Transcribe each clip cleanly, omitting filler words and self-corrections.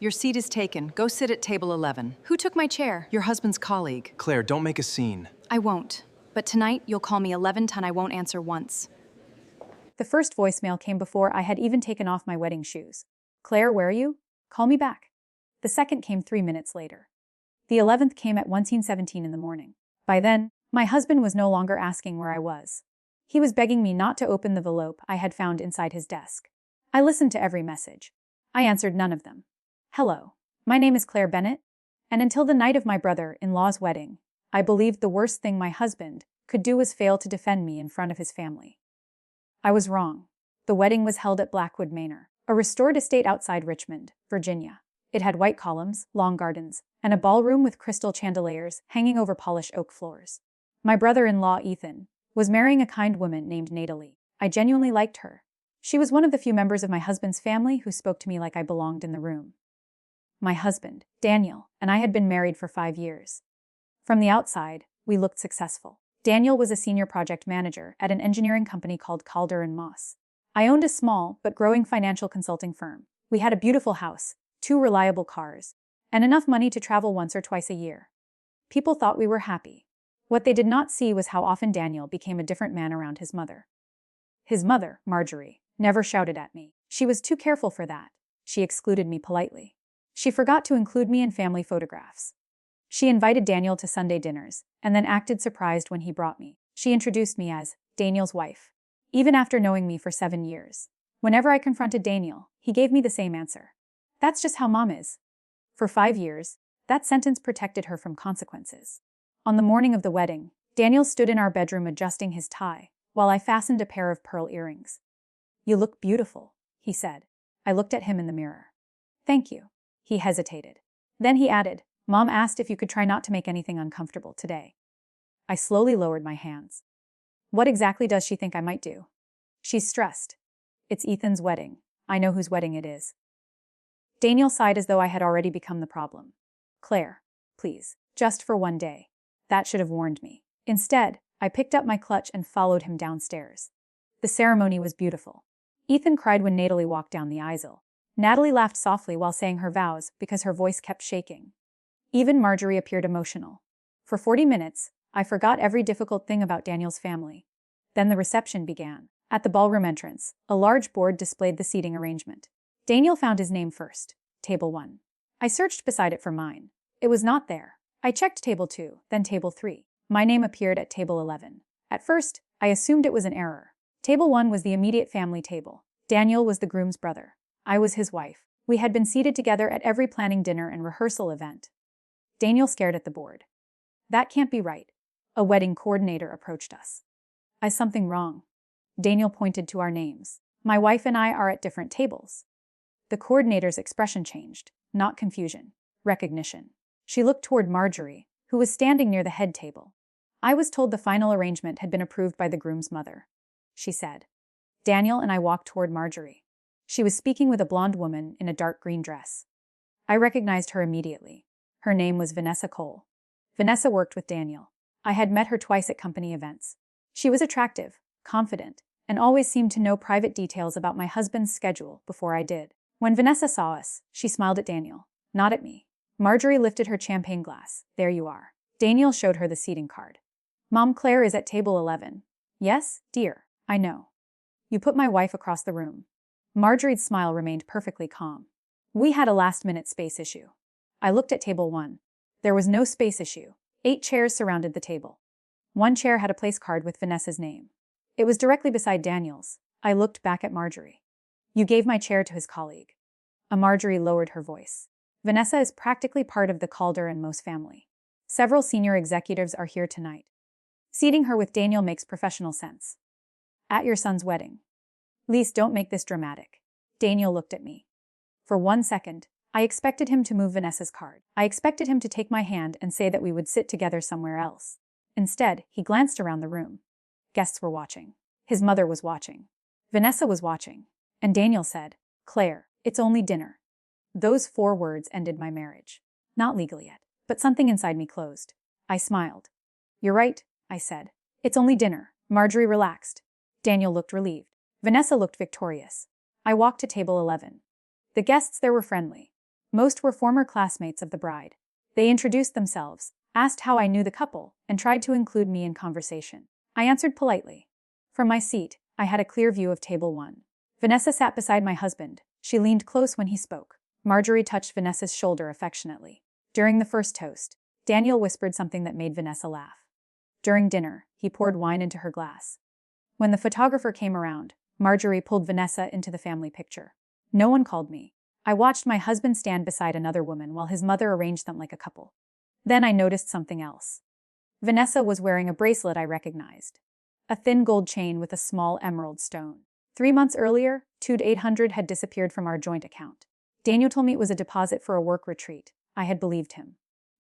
Your seat is taken. Go sit at table 11. Who took my chair? Your husband's colleague. Claire, don't make a scene. I won't. But tonight, you'll call me 11 and I won't answer once. The first voicemail came before I had even taken off my wedding shoes. Claire, where are you? Call me back. The second came 3 minutes later. The 11th came at 1:17 in the morning. By then, my husband was no longer asking where I was. He was begging me not to open the envelope I had found inside his desk. I listened to every message. I answered none of them. Hello, my name is Claire Bennett, and until the night of my brother-in-law's wedding, I believed the worst thing my husband could do was fail to defend me in front of his family. I was wrong. The wedding was held at Blackwood Manor, a restored estate outside Richmond, Virginia. It had white columns, long gardens, and a ballroom with crystal chandeliers hanging over polished oak floors. My brother-in-law, Ethan, was marrying a kind woman named Natalie. I genuinely liked her. She was one of the few members of my husband's family who spoke to me like I belonged in the room. My husband, Daniel, and I had been married for 5 years. From the outside, we looked successful. Daniel was a senior project manager at an engineering company called Calder & Moss. I owned a small but growing financial consulting firm. We had a beautiful house, 2 reliable cars, and enough money to travel once or twice a year. People thought we were happy. What they did not see was how often Daniel became a different man around his mother. His mother, Marjorie, never shouted at me. She was too careful for that. She excluded me politely. She forgot to include me in family photographs. She invited Daniel to Sunday dinners, and then acted surprised when he brought me. She introduced me as Daniel's wife, even after knowing me for 7 years. Whenever I confronted Daniel, he gave me the same answer. That's just how mom is. For 5 years, that sentence protected her from consequences. On the morning of the wedding, Daniel stood in our bedroom adjusting his tie, while I fastened a pair of pearl earrings. "You look beautiful," he said. I looked at him in the mirror. "Thank you." He hesitated. Then he added, "Mom asked if you could try not to make anything uncomfortable today." I slowly lowered my hands. What exactly does she think I might do? She's stressed. It's Ethan's wedding. I know whose wedding it is. Daniel sighed as though I had already become the problem. "Claire, please, just for one day." That should have warned me. Instead, I picked up my clutch and followed him downstairs. The ceremony was beautiful. Ethan cried when Natalie walked down the aisle. Natalie laughed softly while saying her vows because her voice kept shaking. Even Marjorie appeared emotional. For 40 minutes, I forgot every difficult thing about Daniel's family. Then the reception began. At the ballroom entrance, a large board displayed the seating arrangement. Daniel found his name first, table 1. I searched beside it for mine. It was not there. I checked table 2, then table 3. My name appeared at table 11. At first, I assumed it was an error. Table 1 was the immediate family table. Daniel was the groom's brother. I was his wife. We had been seated together at every planning dinner and rehearsal event. Daniel stared at the board. "That can't be right." A wedding coordinator approached us. "Is something wrong?" Daniel pointed to our names. "My wife and I are at different tables." The coordinator's expression changed, not confusion, recognition. She looked toward Marjorie, who was standing near the head table. "I was told the final arrangement had been approved by the groom's mother," she said. Daniel and I walked toward Marjorie. She was speaking with a blonde woman in a dark green dress. I recognized her immediately. Her name was Vanessa Cole. Vanessa worked with Daniel. I had met her twice at company events. She was attractive, confident, and always seemed to know private details about my husband's schedule before I did. When Vanessa saw us, she smiled at Daniel, not at me. Marjorie lifted her champagne glass. "There you are." Daniel showed her the seating card. "Mom, Claire is at table 11. "Yes, dear, I know." "You put my wife across the room." Marjorie's smile remained perfectly calm. "We had a last-minute space issue." I looked at table 1. There was no space issue. 8 chairs surrounded the table. One chair had a place card with Vanessa's name. It was directly beside Daniel's. I looked back at Marjorie. "You gave my chair to his colleague." Marjorie lowered her voice. "Vanessa is practically part of the Calder and Moss family. Several senior executives are here tonight. Seating her with Daniel makes professional sense. At your son's wedding. Please don't make this dramatic." Daniel looked at me. For 1 second, I expected him to move Vanessa's card. I expected him to take my hand and say that we would sit together somewhere else. Instead, he glanced around the room. Guests were watching. His mother was watching. Vanessa was watching. And Daniel said, "Claire, it's only dinner." Those 4 words ended my marriage. Not legally yet, but something inside me closed. I smiled. "You're right," I said. "It's only dinner." Marjorie relaxed. Daniel looked relieved. Vanessa looked victorious. I walked to table 11. The guests there were friendly. Most were former classmates of the bride. They introduced themselves, asked how I knew the couple, and tried to include me in conversation. I answered politely. From my seat, I had a clear view of table 1. Vanessa sat beside my husband. She leaned close when he spoke. Marjorie touched Vanessa's shoulder affectionately. During the first toast, Daniel whispered something that made Vanessa laugh. During dinner, he poured wine into her glass. When the photographer came around, Marjorie pulled Vanessa into the family picture. No one called me. I watched my husband stand beside another woman while his mother arranged them like a couple. Then I noticed something else. Vanessa was wearing a bracelet I recognized. A thin gold chain with a small emerald stone. 3 months earlier, $2,800 had disappeared from our joint account. Daniel told me it was a deposit for a work retreat. I had believed him.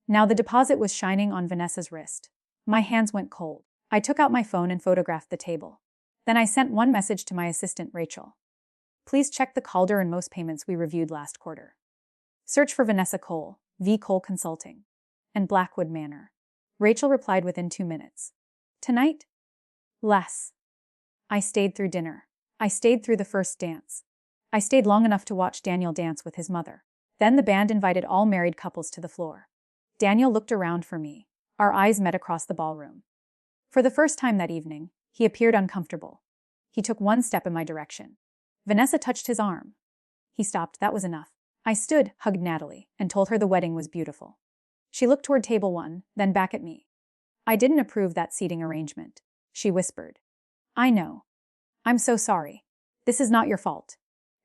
Now the deposit was shining on Vanessa's wrist. My hands went cold. I took out my phone and photographed the table. Then I sent one message to my assistant, Rachel. Please check the Calder and most payments we reviewed last quarter. Search for Vanessa Cole, V. Cole Consulting, and Blackwood Manor. Rachel replied within 2 minutes. Tonight? Less. I stayed through dinner. I stayed through the first dance. I stayed long enough to watch Daniel dance with his mother. Then the band invited all married couples to the floor. Daniel looked around for me. Our eyes met across the ballroom. For the first time that evening, he appeared uncomfortable. He took one step in my direction. Vanessa touched his arm. He stopped. That was enough. I stood, hugged Natalie, and told her the wedding was beautiful. She looked toward table 1, then back at me. I didn't approve that seating arrangement, she whispered. I know. I'm so sorry. This is not your fault.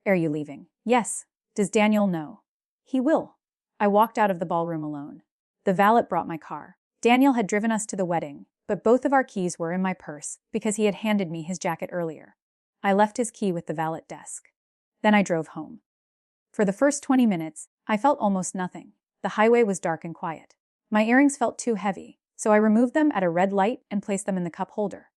Are you leaving? Yes. Does Daniel know? He will. I walked out of the ballroom alone. The valet brought my car. Daniel had driven us to the wedding, but both of our keys were in my purse because he had handed me his jacket earlier. I left his key with the valet desk. Then I drove home. For the first 20 minutes, I felt almost nothing. The highway was dark and quiet. My earrings felt too heavy, so I removed them at a red light and placed them in the cup holder.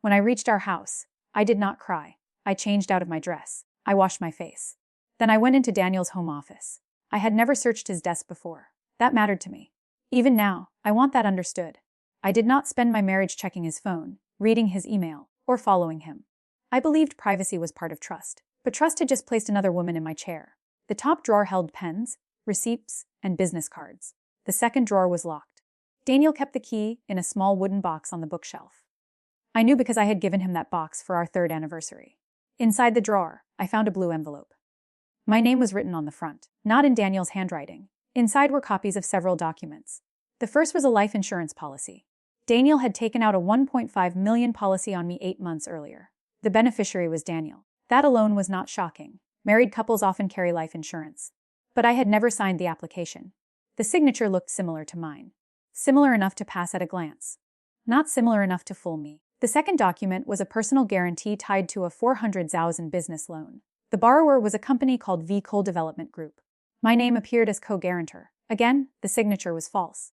When I reached our house, I did not cry. I changed out of my dress. I washed my face. Then I went into Daniel's home office. I had never searched his desk before. That mattered to me. Even now, I want that understood. I did not spend my marriage checking his phone, reading his email, or following him. I believed privacy was part of trust, but trust had just placed another woman in my chair. The top drawer held pens, receipts, and business cards. The second drawer was locked. Daniel kept the key in a small wooden box on the bookshelf. I knew because I had given him that box for our 3rd anniversary. Inside the drawer, I found a blue envelope. My name was written on the front, not in Daniel's handwriting. Inside were copies of several documents. The first was a life insurance policy. Daniel had taken out a $1.5 million policy on me 8 months earlier. The beneficiary was Daniel. That alone was not shocking. Married couples often carry life insurance. But I had never signed the application. The signature looked similar to mine. Similar enough to pass at a glance. Not similar enough to fool me. The second document was a personal guarantee tied to a $400,000 business loan. The borrower was a company called V. Cole Development Group. My name appeared as co-guarantor. Again, the signature was false.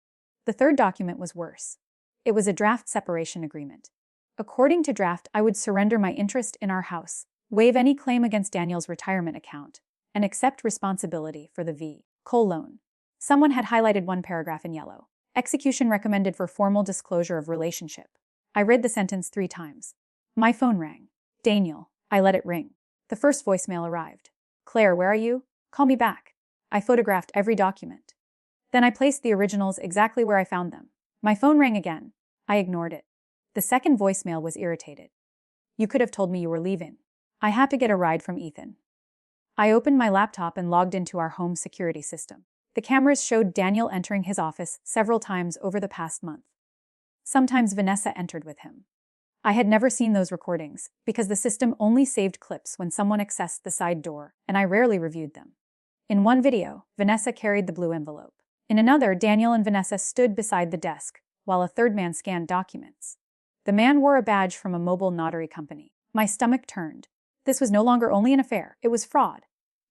The third document was worse. It was a draft separation agreement. According to draft, I would surrender my interest in our house, waive any claim against Daniel's retirement account, and accept responsibility for the V. Cole loan. Someone had highlighted one paragraph in yellow. Execution recommended for formal disclosure of relationship. I read the sentence 3 times. My phone rang. Daniel. I let it ring. The first voicemail arrived. Claire, where are you? Call me back. I photographed every document. Then I placed the originals exactly where I found them. My phone rang again. I ignored it. The second voicemail was irritated. You could have told me you were leaving. I had to get a ride from Ethan. I opened my laptop and logged into our home security system. The cameras showed Daniel entering his office several times over the past month. Sometimes Vanessa entered with him. I had never seen those recordings because the system only saved clips when someone accessed the side door, and I rarely reviewed them. In one video, Vanessa carried the blue envelope. In another, Daniel and Vanessa stood beside the desk, while a third man scanned documents. The man wore a badge from a mobile notary company. My stomach turned. This was no longer only an affair, it was fraud.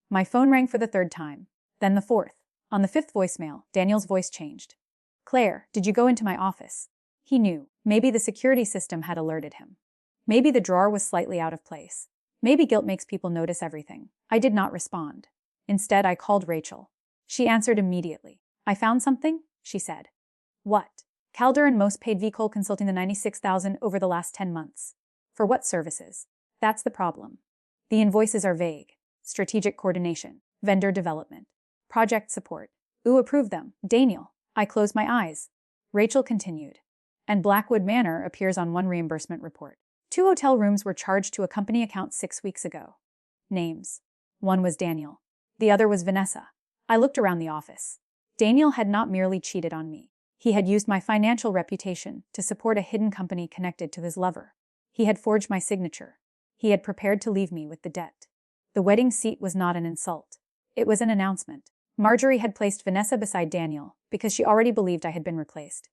My phone rang for the 3rd time, then the 4th. On the 5th voicemail, Daniel's voice changed. Claire, did you go into my office? He knew. Maybe the security system had alerted him. Maybe the drawer was slightly out of place. Maybe guilt makes people notice everything. I did not respond. Instead, I called Rachel. She answered immediately. I found something, she said. What? Calder and Most paid V. Cole Consulting the $96,000 over the last 10 months. For what services? That's the problem. The invoices are vague. Strategic coordination, vendor development, Project support. Ooh, approve them. Daniel. I closed my eyes. Rachel continued. And Blackwood Manor appears on one reimbursement report. 2 hotel rooms were charged to a company account 6 weeks ago. Names. One was Daniel. The other was Vanessa. I looked around the office. Daniel had not merely cheated on me. He had used my financial reputation to support a hidden company connected to his lover. He had forged my signature. He had prepared to leave me with the debt. The wedding seat was not an insult. It was an announcement. Marjorie had placed Vanessa beside Daniel because she already believed I had been replaced.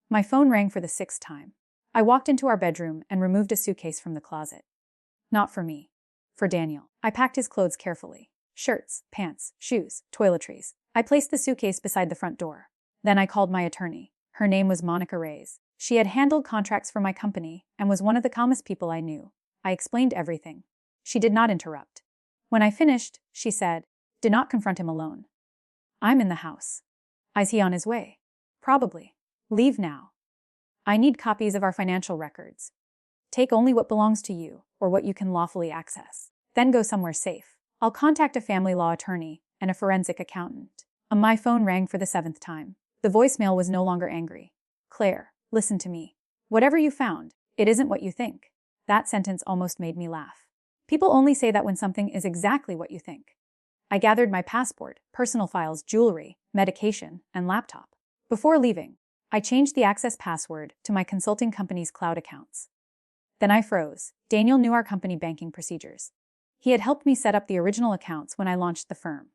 My phone rang for the 6th time. I walked into our bedroom and removed a suitcase from the closet. Not for me. For Daniel. I packed his clothes carefully. Shirts, pants, shoes, toiletries. I placed the suitcase beside the front door. Then I called my attorney. Her name was Monica Reyes. She had handled contracts for my company and was one of the calmest people I knew. I explained everything. She did not interrupt. When I finished, she said, "Do not confront him alone. I'm in the house." Is he on his way? Probably. Leave now. I need copies of our financial records. Take only what belongs to you or what you can lawfully access. Then go somewhere safe. I'll contact a family law attorney and a forensic accountant. My phone rang for the 7th time. The voicemail was no longer angry. Claire, listen to me. Whatever you found, it isn't what you think. That sentence almost made me laugh. People only say that when something is exactly what you think. I gathered my passport, personal files, jewelry, medication, and laptop. Before leaving, I changed the access password to my consulting company's cloud accounts. Then I froze. Daniel knew our company banking procedures. He had helped me set up the original accounts when I launched the firm.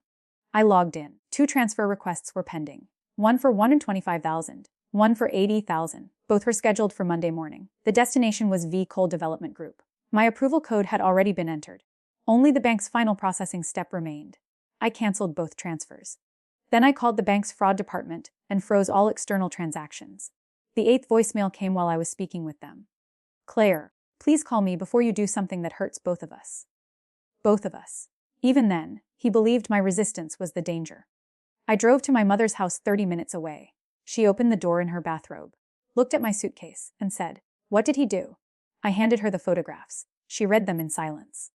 I logged in. 2 transfer requests were pending. One for $125,000, one for $80,000. Both were scheduled for Monday morning. The destination was V. Cole Development Group. My approval code had already been entered. Only the bank's final processing step remained. I canceled both transfers. Then I called the bank's fraud department and froze all external transactions. The 8th voicemail came while I was speaking with them. Claire, please call me before you do something that hurts both of us. Both of us. Even then, he believed my resistance was the danger. I drove to my mother's house 30 minutes away. She opened the door in her bathrobe, looked at my suitcase, and said, "What did he do?" I handed her the photographs. She read them in silence.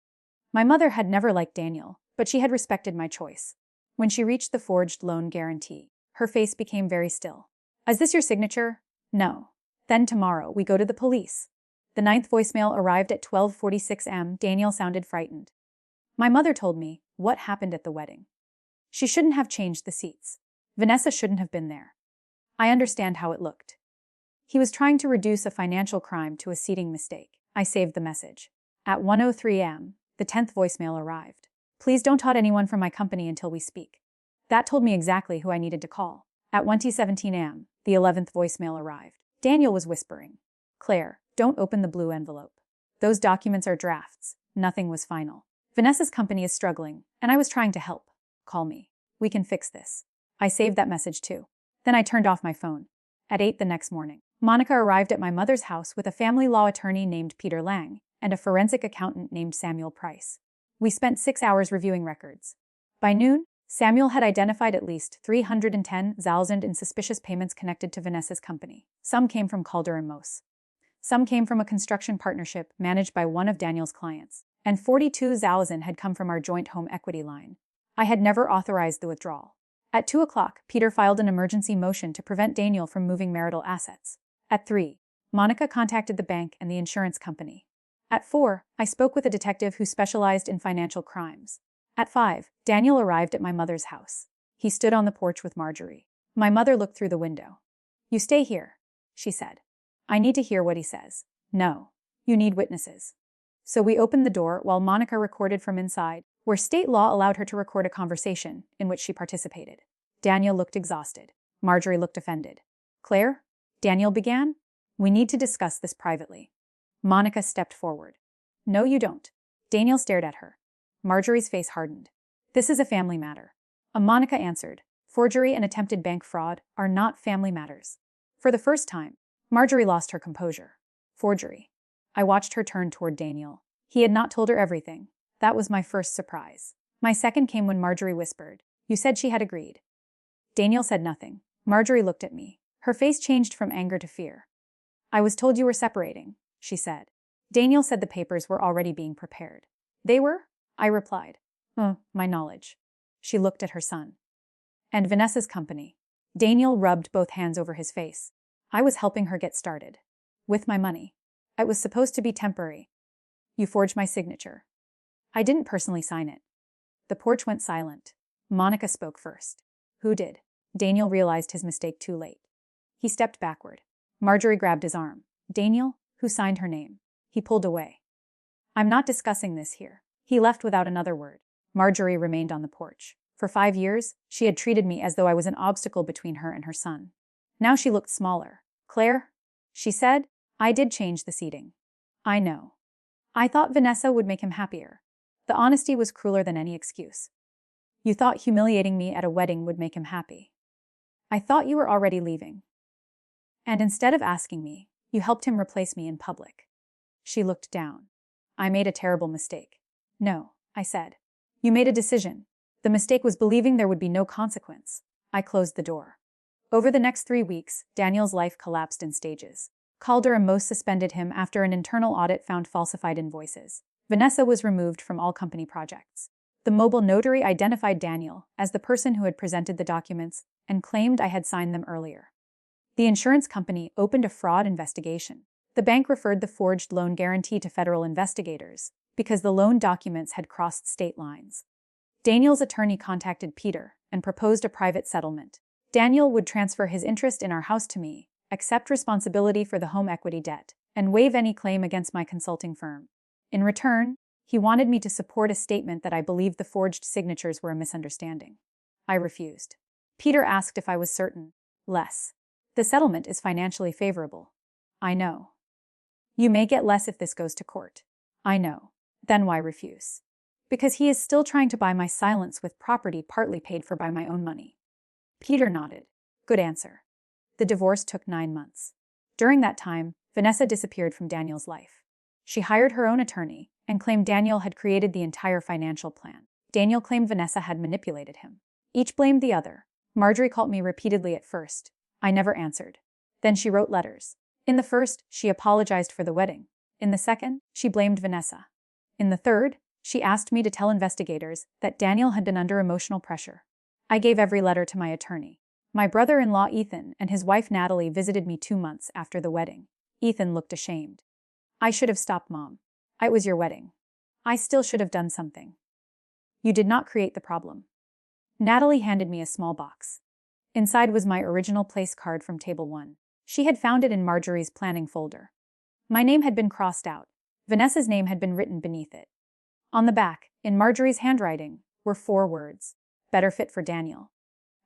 My mother had never liked Daniel, but she had respected my choice. When she reached the forged loan guarantee, her face became very still. "Is this your signature?" "No." "Then tomorrow we go to the police." The 9th voicemail arrived at 12:46 am. Daniel sounded frightened. My mother told me what happened at the wedding. She shouldn't have changed the seats. Vanessa shouldn't have been there. I understand how it looked. He was trying to reduce a financial crime to a seating mistake. I saved the message. At 1:03 am, the 10th voicemail arrived. "Please don't taunt anyone from my company until we speak." That told me exactly who I needed to call. At 1:17 am, the 11th voicemail arrived. Daniel was whispering, "Claire, don't open the blue envelope. Those documents are drafts. Nothing was final. Vanessa's company is struggling, and I was trying to help. Call me. We can fix this." I saved that message too. Then I turned off my phone. At 8 the next morning, Monica arrived at my mother's house with a family law attorney named Peter Lang and a forensic accountant named Samuel Price. We spent 6 hours reviewing records. By noon, Samuel had identified at least 310,000 in suspicious payments connected to Vanessa's company. Some came from Calder and Mose. Some came from a construction partnership managed by one of Daniel's clients, and 42,000 had come from our joint home equity line. I had never authorized the withdrawal. At 2 o'clock, Peter filed an emergency motion to prevent Daniel from moving marital assets. At 3, Monica contacted the bank and the insurance company. At 4, I spoke with a detective who specialized in financial crimes. At 5, Daniel arrived at my mother's house. He stood on the porch with Marjorie. My mother looked through the window. "You stay here," she said. "I need to hear what he says." "No. You need witnesses." So we opened the door while Monica recorded from inside, where state law allowed her to record a conversation in which she participated. Daniel looked exhausted. Marjorie looked offended. "Claire?" Daniel began. "We need to discuss this privately." Monica stepped forward. "No, you don't." Daniel stared at her. Marjorie's face hardened. "This is a family matter." Monica answered, "Forgery and attempted bank fraud are not family matters." For the first time, Marjorie lost her composure. "Forgery." I watched her turn toward Daniel. He had not told her everything. That was my first surprise. My second came when Marjorie whispered, "You said she had agreed." Daniel said nothing. Marjorie looked at me. Her face changed from anger to fear. "I was told you were separating," she said. Daniel said the papers were already being prepared. "They were?" I replied. My knowledge." She looked at her son. And Vanessa's company. Daniel rubbed both hands over his face. I was helping her get started. With my money. It was supposed to be temporary. You forged my signature. I didn't personally sign it. The porch went silent. Monica spoke first. Who did? Daniel realized his mistake too late. He stepped backward. Marjorie grabbed his arm. Daniel, who signed her name? He pulled away. I'm not discussing this here. He left without another word. Marjorie remained on the porch. For 5 years, she had treated me as though I was an obstacle between her and her son. Now she looked smaller. Claire, she said, I did change the seating. I know. I thought Vanessa would make him happier. The honesty was crueler than any excuse. You thought humiliating me at a wedding would make him happy. I thought you were already leaving. And instead of asking me, you helped him replace me in public. She looked down. I made a terrible mistake. No, I said. You made a decision. The mistake was believing there would be no consequence. I closed the door. Over the next 3 weeks, Daniel's life collapsed in stages. Calder and Mose suspended him after an internal audit found falsified invoices. Vanessa was removed from all company projects. The mobile notary identified Daniel as the person who had presented the documents and claimed I had signed them earlier. The insurance company opened a fraud investigation. The bank referred the forged loan guarantee to federal investigators because the loan documents had crossed state lines. Daniel's attorney contacted Peter and proposed a private settlement. Daniel would transfer his interest in our house to me, accept responsibility for the home equity debt, and waive any claim against my consulting firm. In return, he wanted me to support a statement that I believed the forged signatures were a misunderstanding. I refused. Peter asked if I was certain. Less. The settlement is financially favorable. I know. You may get less if this goes to court. I know. Then why refuse? Because he is still trying to buy my silence with property partly paid for by my own money. Peter nodded. Good answer. The divorce took 9 months. During that time, Vanessa disappeared from Daniel's life. She hired her own attorney and claimed Daniel had created the entire financial plan. Daniel claimed Vanessa had manipulated him. Each blamed the other. Marjorie called me repeatedly at first. I never answered. Then she wrote letters. In the first, she apologized for the wedding. In the second, she blamed Vanessa. In the third, she asked me to tell investigators that Daniel had been under emotional pressure. I gave every letter to my attorney. My brother-in-law Ethan and his wife Natalie visited me 2 months after the wedding. Ethan looked ashamed. I should have stopped, Mom. It was your wedding. I still should have done something. You did not create the problem. Natalie handed me a small box. Inside was my original place card from Table 1. She had found it in Marjorie's planning folder. My name had been crossed out. Vanessa's name had been written beneath it. On the back, in Marjorie's handwriting, were 4 words. Better fit for Daniel.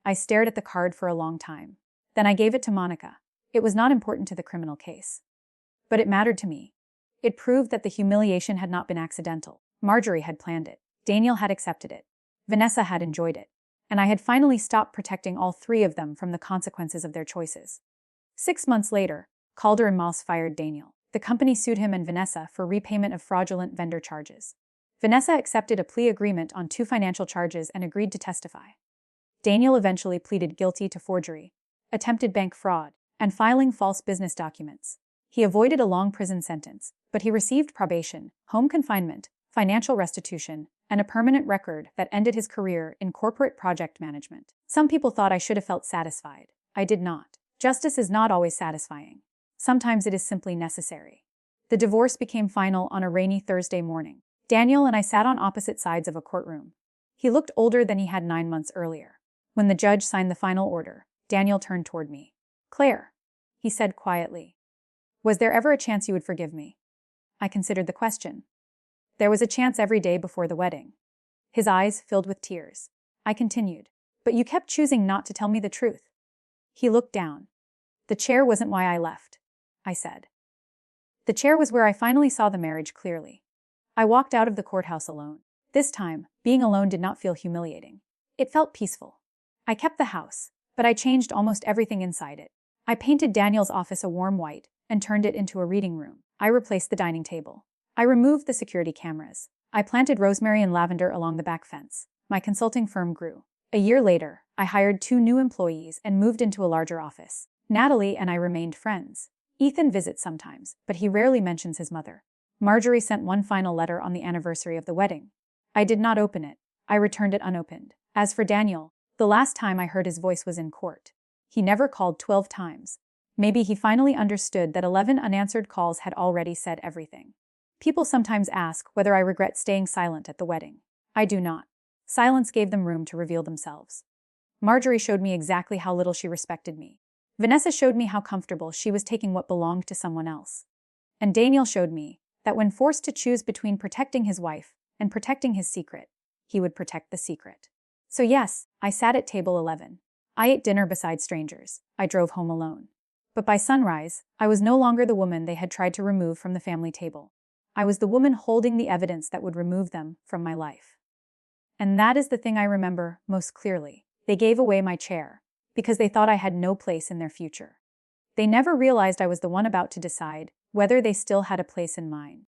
I stared at the card for a long time. Then I gave it to Monica. It was not important to the criminal case. But it mattered to me. It proved that the humiliation had not been accidental. Marjorie had planned it. Daniel had accepted it. Vanessa had enjoyed it. And I had finally stopped protecting all 3 of them from the consequences of their choices. 6 months later, Calder and Moss fired Daniel. The company sued him and Vanessa for repayment of fraudulent vendor charges. Vanessa accepted a plea agreement on 2 financial charges and agreed to testify. Daniel eventually pleaded guilty to forgery, attempted bank fraud, and filing false business documents. He avoided a long prison sentence, but he received probation, home confinement, financial restitution, and a permanent record that ended his career in corporate project management. Some people thought I should have felt satisfied. I did not. Justice is not always satisfying. Sometimes it is simply necessary. The divorce became final on a rainy Thursday morning. Daniel and I sat on opposite sides of a courtroom. He looked older than he had 9 months earlier. When the judge signed the final order, Daniel turned toward me. Claire, he said quietly. Was there ever a chance you would forgive me? I considered the question. There was a chance every day before the wedding. His eyes filled with tears. I continued. But you kept choosing not to tell me the truth. He looked down. The chair wasn't why I left, I said. The chair was where I finally saw the marriage clearly. I walked out of the courthouse alone. This time, being alone did not feel humiliating. It felt peaceful. I kept the house, but I changed almost everything inside it. I painted Daniel's office a warm white and turned it into a reading room. I replaced the dining table. I removed the security cameras. I planted rosemary and lavender along the back fence. My consulting firm grew. A year later, I hired 2 new employees and moved into a larger office. Natalie and I remained friends. Ethan visits sometimes, but he rarely mentions his mother. Marjorie sent one final letter on the anniversary of the wedding. I did not open it. I returned it unopened. As for Daniel, The last time I heard his voice was in court. He never called 12 times. Maybe he finally understood that 11 unanswered calls had already said everything. People sometimes ask whether I regret staying silent at the wedding. I do not. Silence gave them room to reveal themselves. Marjorie showed me exactly how little she respected me. Vanessa showed me how comfortable she was taking what belonged to someone else. And Daniel showed me that when forced to choose between protecting his wife and protecting his secret, he would protect the secret. So yes, I sat at table 11. I ate dinner beside strangers. I drove home alone. But by sunrise, I was no longer the woman they had tried to remove from the family table. I was the woman holding the evidence that would remove them from my life. And that is the thing I remember most clearly. They gave away my chair because they thought I had no place in their future. They never realized I was the one about to decide whether they still had a place in mine.